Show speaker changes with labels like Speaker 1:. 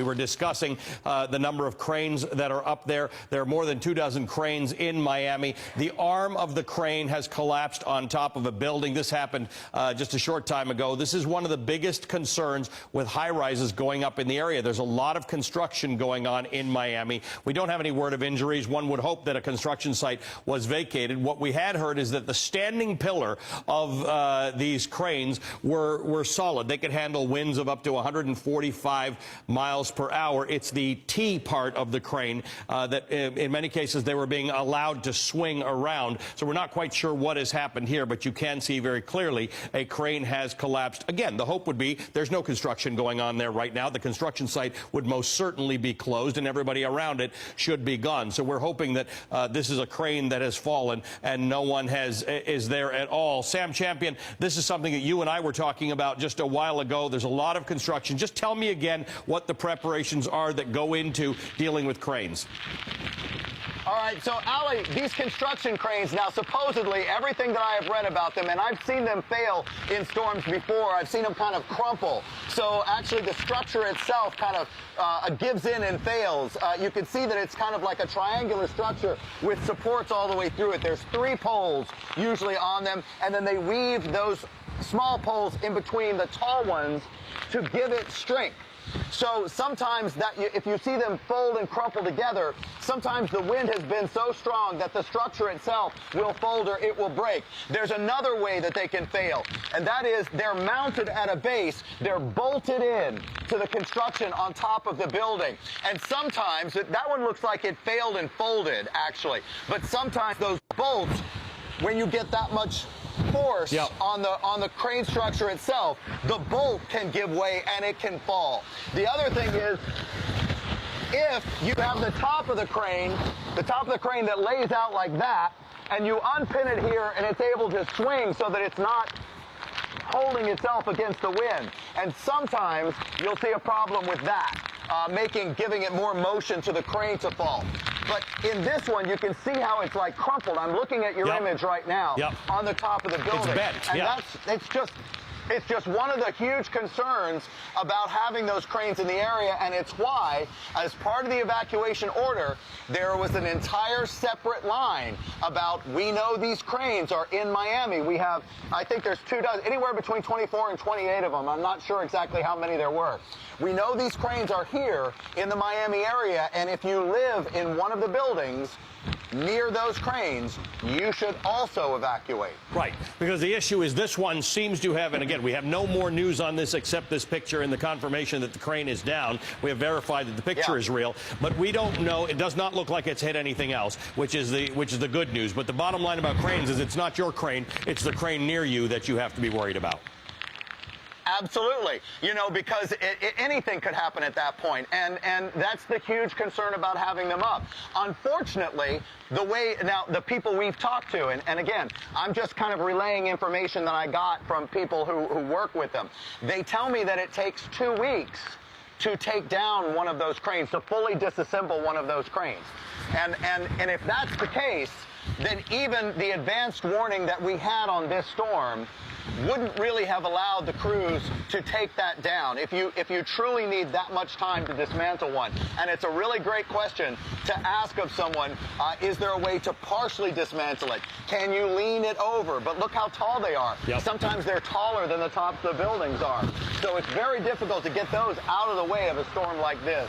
Speaker 1: We were discussing the number of cranes that are up there. There are more than 24 cranes in Miami. The arm of the crane has collapsed on top of a building. This happened just a short time ago. This is one of the biggest concerns with high-rises going up in the area. There's a lot of construction going on in Miami. We don't have any word of injuries. One would hope that a construction site was vacated. What we had heard is that the standing pillar of these cranes were solid. They could handle winds of up to 145 miles per hour. It's the T part of the crane that in many cases they were being allowed to swing around. So we're not quite sure what has happened here, but you can see very clearly a crane has collapsed. Again, the hope would be there's no construction going on there right now. The construction site would most certainly be closed and everybody around it should be gone. So we're hoping that this is a crane that has fallen and no one is there at all. Sam Champion, this is something that you and I were talking about just a while ago. There's a lot of construction. Just tell me again what the preparations are that go into dealing with cranes.
Speaker 2: All right, so, Ali, these construction cranes, now, supposedly, everything that I have read about them, and I've seen them fail in storms before, I've seen them kind of crumple. So, actually, the structure itself kind of gives in and fails. You can see that it's kind of like a triangular structure with supports all the way through it. There's 3 poles usually on them, and then they weave those small poles in between the tall ones to give it strength. So sometimes if you see them fold and crumple together, sometimes the wind has been so strong that the structure itself will fold or it will break. There's another way that they can fail, and that is they're mounted at a base. They're bolted in to the construction on top of the building. And sometimes, that one looks like it failed and folded, actually. But sometimes those bolts, when you get that much force on the crane structure itself, the bolt can give way and it can fall. The other thing is, if you have the top of the crane that lays out like that, and you unpin it here and it's able to swing so that it's not holding itself against the wind. And sometimes you'll see a problem with that, giving it more motion to the crane to fall. But in this one, you can see how it's like crumpled. I'm looking at your image right now on the top of the building.
Speaker 1: It's bent.
Speaker 2: And it's just one of the huge concerns about having those cranes in the area, and it's why, as part of the evacuation order, there was an entire separate line about, we know these cranes are in Miami. We have, I think there's 24, anywhere between 24 and 28 of them. I'm not sure exactly how many there were. We know these cranes are here in the Miami area, and if you live in one of the buildings near those cranes, you should also evacuate.
Speaker 1: Right, because the issue is this one seems to have, and again, we have no more news on this except this picture and the confirmation that the crane is down. We have verified that the picture is real, but we don't know. It does not look like it's hit anything else, which is the good news. But the bottom line about cranes is it's not your crane, it's the crane near you that you have to be worried about.
Speaker 2: Absolutely. You know, because anything could happen at that point, and that's the huge concern about having them up. Unfortunately, the people we've talked to, and again, I'm just kind of relaying information that I got from people who work with them. They tell me that it takes 2 weeks to take down one of those cranes, to fully disassemble one of those cranes. And if that's the case, then even the advanced warning that we had on this storm wouldn't really have allowed the crews to take that down if you truly need that much time to dismantle one. And it's a really great question to ask of someone, is there a way to partially dismantle it? Can you lean it over? But look how tall they are. Sometimes they're taller than the tops of the buildings are. So it's very difficult to get those out of the way of a storm like this.